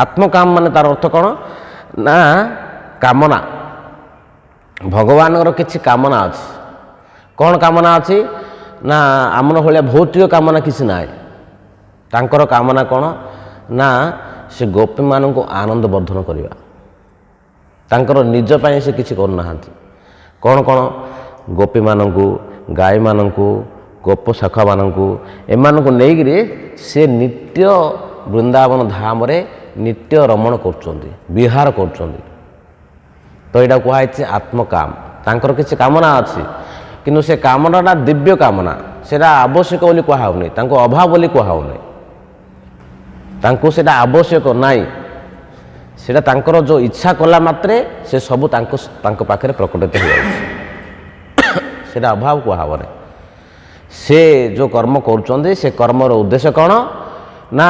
आत्मकाम माने तार अर्थ कौन ना कामना भगवान किसी कामना अच्छी कौन कामना अच्छी ना आमर भाया भौतिक कामना किसी ना तांकर कामना कौन ना से गोपी मान को आनंद वर्धन करवा तांकर निज पाई से किसी करना कौन कौन गोपी मानू गाय मानू गोप शाखा मानू एमान को लेकिन से नित्य वृंदावन धाम रे नित्य रमण कर तो यहाँ कहुई आत्मकाम तांकर किसी कामना अच्छी किंतु से कामनाटा दिव्य कामना सेटा आवश्यक बोली कहूनी अभाव बोली कहूनी से आवश्यक नाई सेटा तांकर जो इच्छा कला मात्रे से सबू पाखे प्रकटित हो सेटा अभाव कहबने से जो कर्म कर से कर्मर उद्देश्य कौन ना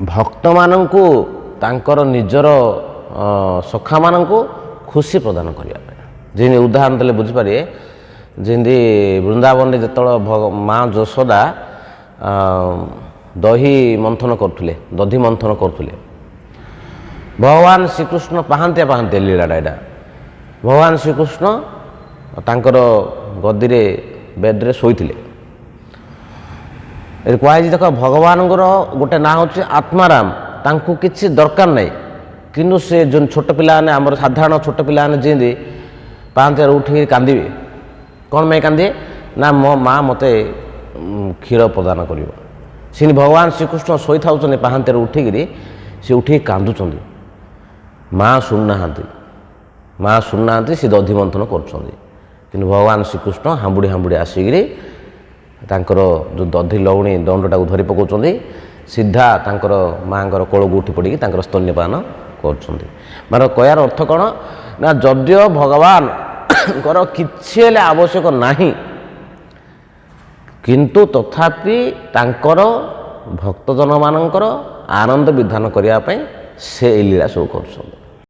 भक्त मानू तांकर निजर सखा मानू खुशी प्रदान करने जी उदाहरण देले बुझीपारे जमी वृंदावन जो माँ यशोदा दही मंथन करुले दधि मंथन करुले भगवान श्रीकृष्ण पाहांतिया पाहांतिया लीलाटा यहाँ भगवान श्रीकृष्ण तांकर गदी रे बेड्रे शोते कहुई देख भगवान गोटे ना हूँ आत्माराम तांको किसी दरकार नहीं किंतु से जो छोट पिला आम साधारण छोट पिला जमी पाहांतिया उठी कांदे कौन मैं कांदे ना मो माँ मत क्षीर प्रदान कर भगवान श्रीकृष्ण शोई था पाहांतिया उठिक सी उठी कांदुंच माँ शुणुना सी दधि मंथन कर भगवान श्रीकृष्ण हांबुड़ी हांबुड़ी आसिक जो दधि लवणी दंडटा को धरी पकाउं सीधा तांकर माँ कोल को उठी पड़ी स्तन्यपान कर मार कयार अर्थ कौन ना जदियो भगवान किसी आवश्यक नहीं किंतु तथापि तांकर भक्तजन मानकर आनंद विधान करने से लीला सब कर